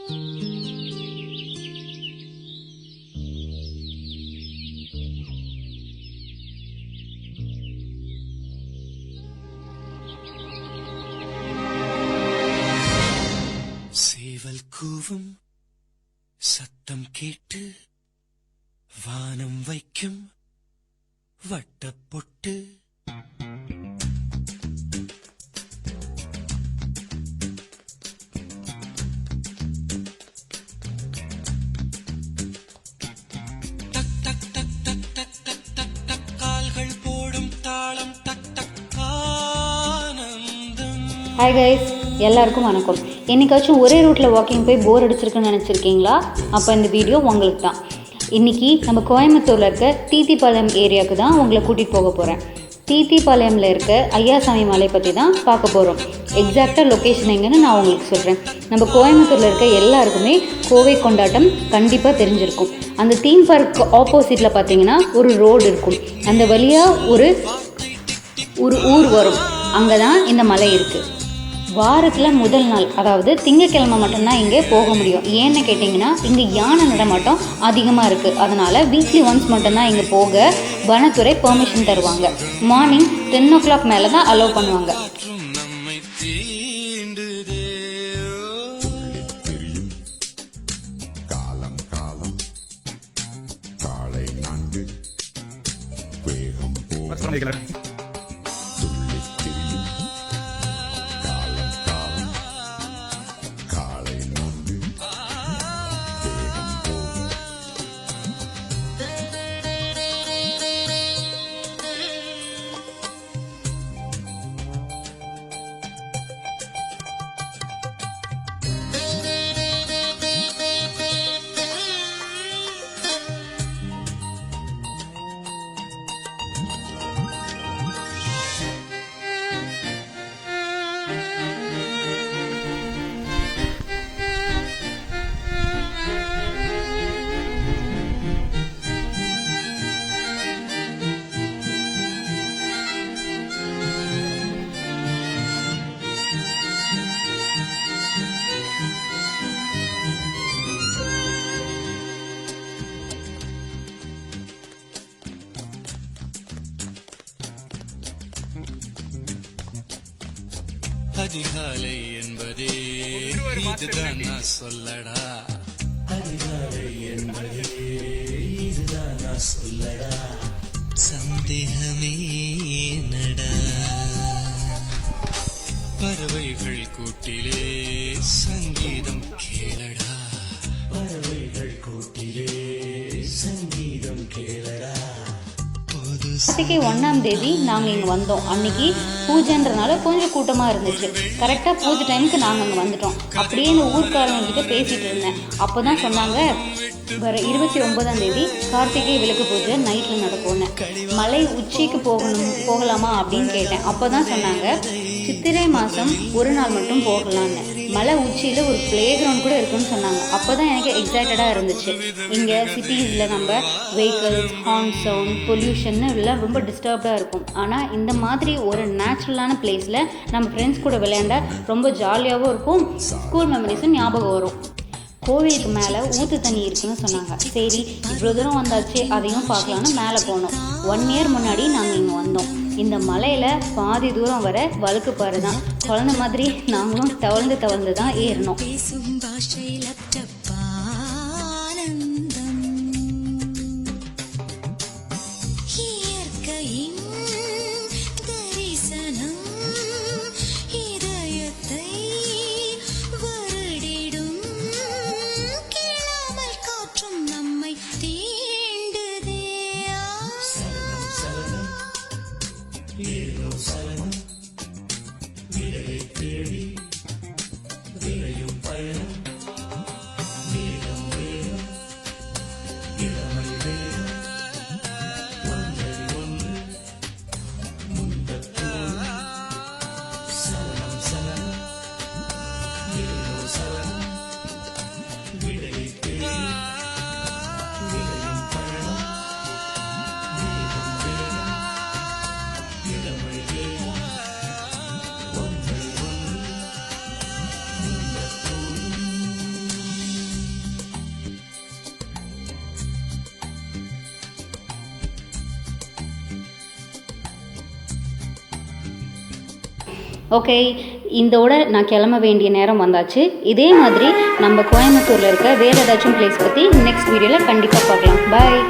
சேவல் கூவும் சத்தம் கேட்டு வானம் வைக்கும் வட்டப்பொட்டு கால்கள் போடும் தாளம் டக் டக் ஆனந்தம். ஹாய் கைஸ், எல்லாருக்கும் வணக்கம். என்னைக்காச்சும் ஒரே ரூட்டில் வாக்கிங் போய் போர் அடிச்சிருக்குன்னு நினச்சிருக்கீங்களா? அப்போ இந்த வீடியோ உங்களுக்கு தான். இன்றைக்கி நம்ம கோயம்புத்தூரில் இருக்க தீத்திப்பாளையம் ஏரியாவுக்கு தான் உங்களை கூட்டிகிட்டு போக போகிறேன். தீத்திப்பாளையமில் இருக்க ஐயாசாமி மலை பற்றி தான் பார்க்க போகிறோம். எக்ஸாக்டாக லொக்கேஷன் எங்கன்னு நான் உங்களுக்கு சொல்கிறேன். நம்ம கோயம்புத்தூரில் இருக்க எல்லாருக்குமே கோவை கொண்டாட்டம் கண்டிப்பாக தெரிஞ்சிருக்கும். அந்த தீம் பார்க் ஆப்போசிட்டில் பார்த்தீங்கன்னா ஒரு ரோடு இருக்கும். அந்த வழியாக ஒரு ஊர் வரும். அங்கே தான் இந்த மலை இருக்குது. வாரத்தில் முதல் நாள், அதாவது திங்கக்கிழமை மட்டும்தான் இங்கே போக முடியும். ஏன்னு கேட்டிங்கன்னா இங்கே யானை நடமாட்டம் அதிகமாக இருக்குது. அதனால் வீக்லி ஒன்ஸ் மட்டும்தான் இங்கே போக வனத்துறை பெர்மிஷன் தருவாங்க. மார்னிங் 10 o'clock மேலே தான் அலோவ் பண்ணுவாங்க. அதிகாலை என்பதே இதுதான் நான் சொல்லடா. அதிகாலை என்பதே இதுதான் நான் சொல்லடா. சந்தேகமே நடா. பறவைகள் கூட்டிலே சங்கீதம் கேளடா. பறவைகள் கூட்டிலே சங்கீதம் கேளடா. கார்த்திகை 1ஆம் தேதி நாங்கள் இங்கே வந்தோம். அன்னைக்கு பூஜைன்றனால கொஞ்சம் கூட்டமாக இருந்துச்சு. கரெக்டாக பூஜை டைமுக்கு நாங்கள் அங்கே வந்துட்டோம். அப்படியே இந்த ஊர்க்காரங்கிட்ட பேசிகிட்டு இருந்தேன். அப்போ தான் சொன்னாங்க, வர 29ஆம் தேதி கார்த்திகை விளக்கு பூஜை நைட்டில் நடக்கும்னு. மலை உச்சிக்கு போகலாமா அப்படின்னு கேட்டேன். அப்போ தான் சொன்னாங்க, சித்திரை மாதம் ஒரு நாள் மட்டும் போகலான்னு. மலை உச்சியில் ஒரு ப்ளே கிரவுண்ட் கூட இருக்குன்னு சொன்னாங்க. அப்போ தான் எனக்கு எக்ஸைட்டடாக இருந்துச்சு. இங்கே சிட்டிஸில் நம்ம வெஹிக்கிள்ஸ், ஹார்ன் சவுண்ட், பொல்யூஷன் எல்லாம் ரொம்ப டிஸ்டர்ப்டாக இருக்கும். ஆனால் இந்த மாதிரி ஒரு நேச்சுரலான பிளேஸில் நம்ம ஃப்ரெண்ட்ஸ் கூட விளையாண்டா ரொம்ப ஜாலியாகவும் இருக்கும். ஸ்கூல் மெமரிஸும் ஞாபகம் வரும். கோவிலுக்கு மேலே ஊற்று தண்ணி இருக்குன்னு சொன்னாங்க. சரி, இவ்வளோ தூரம் வந்தாச்சு, அதையும் பார்க்கலான்னு மேலே போனோம். 1 year முன்னாடி நாங்கள் இங்கே வந்தோம். இந்த மலையில் பாதி தூரம் வர வழுக்கு பாரு தான். குழந்தை மாதிரி நாங்களும் தவழ்ந்து தான் ஏறினோம். ஓகே, இதோட நான் கிளம்ப வேண்டிய நேரம் வந்தாச்சு. இதே மாதிரி நம்ம கோயம்புத்தூரில் இருக்க வேறு ஏதாச்சும் பிளேஸ் பற்றி நெக்ஸ்ட் வீடியோவில் கண்டிப்பாக பார்க்கலாம். பாய்.